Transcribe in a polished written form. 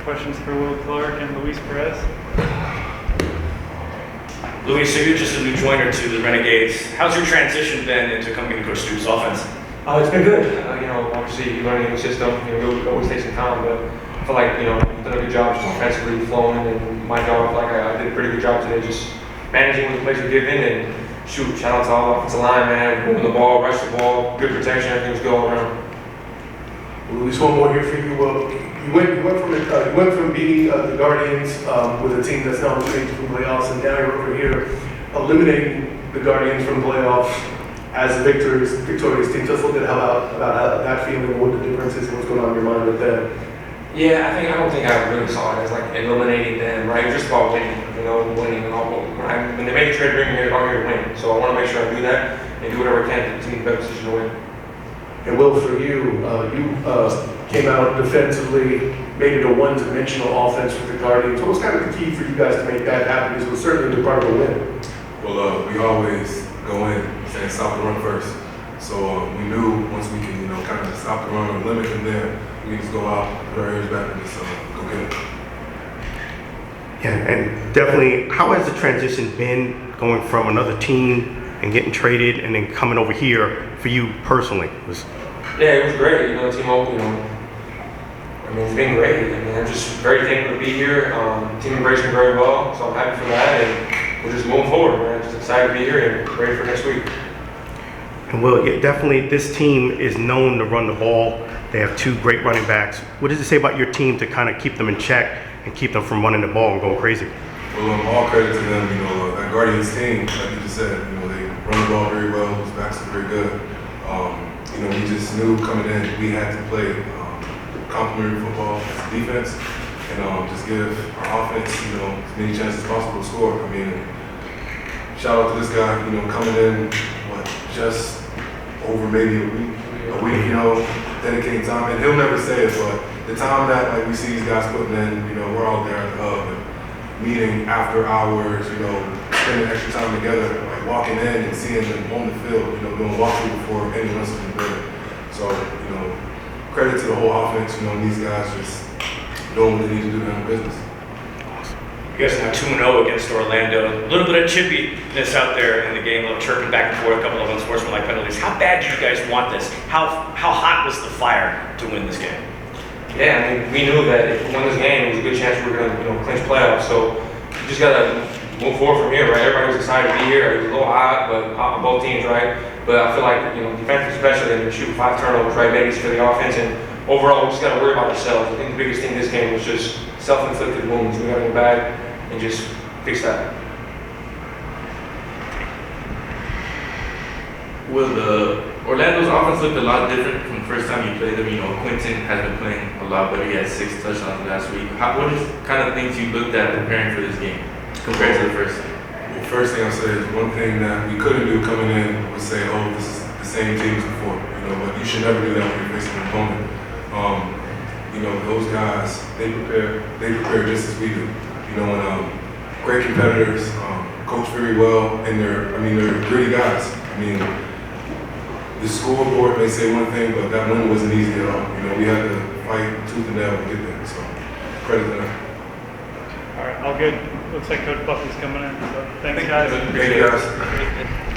Questions for Will Clarke and Luis Perez? Luis, so you're just a new joiner to the Renegades. How's your transition been into coming into Coach Stu's offense? It's been good. Obviously you're learning a new system. It always takes some time, but I feel like you've done a good job just offensively flowing. And my job, I feel like I did a pretty good job today, just managing what the plays were given and shoot. Shout out to all the offensive line, man. Moving the ball, rush the ball, good protection. Everything was good all around. Luis, one more here for you. You went from beating the Guardians with a team that's now eliminated from playoffs, and now you're over here eliminating the Guardians from playoffs as a victorious team. Tell us a little bit about that feeling, what the difference is, and what's going on in your mind with that. Yeah, I don't think I really saw it as like eliminating them, right? It's just about winning, winning and all. When they make a trade, bring me here, I'm here to win. So I want to make sure I do that and do whatever I can to put the team in the best position to win. And Will, for you, came out defensively, made it a one-dimensional offense with the Guardians. What was kind of the key for you guys to make that happen? Because it was certainly the part of the win. Well, we always go in saying stop the run first. So we knew once we can, kind of stop the run or limit them there, we can just go out, put our ears back, and just go get it. Yeah, and definitely, how has the transition been going from another team and getting traded and then coming over here for you personally? Yeah, it was great. The team it's been great. I'm just very thankful to be here. Team embraced me very well, so I'm happy for that, and we're just moving forward, man. Just excited to be here and ready for next week. And Will, yeah, definitely, this team is known to run the ball. They have two great running backs. What does it say about your team to kind of keep them in check and keep them from running the ball and going crazy? Well, all credit to them. That Guardians team, like you just said, they run the ball very well. Those backs are very good. We just knew coming in we had to play complementary football as a defense and just give our offense, as many chances as possible to score. Shout out to this guy, coming in, just over maybe a week, dedicating time. And he'll never say it, but the time that we see these guys putting in, we're all there at the hub and meeting after hours, spending extra time together, walking in and seeing them on the field, doing walkthrough before anyone else is in the building. So, credit to the whole offense, these guys just doing what they need to do to handle business. You guys are now 2-0 against Orlando. A little bit of chippiness out there in the game, a little chirping back and forth, a couple of unsportsmanlike penalties. How bad do you guys want this? How hot was the fire to win this game? Yeah, we knew that if we won this game, it was a good chance we were going to clinch playoffs. So you just got to move forward from here, right? Everybody was excited to be here. It was a little hot, but hot on both teams, right? But I feel like, defense especially, they're shooting 5 turnovers, right? Maybe it's for the offense, and overall, we just got to worry about ourselves. I think the biggest thing this game was just self-inflicted wounds. We got to go back and just fix that. Well, Orlando's offense looked a lot different from the first time you played them. Quentin has been playing a lot better. He had 6 touchdowns last week. What is kind of things you looked at preparing for this game compared to the first? Well, first thing I'll say is one thing that we couldn't do coming in was say, oh, this is the same team as before. But you should never do that when you're facing an opponent. Those guys, they prepare just as we do. And great competitors, coach very well, and they're gritty guys. The scoreboard may say one thing, but that win wasn't easy at all. We had to fight tooth and nail to get there. So credit to them. All right, all good. Looks like Coach Buckley's coming in. So thanks, guys. Thank you, guys.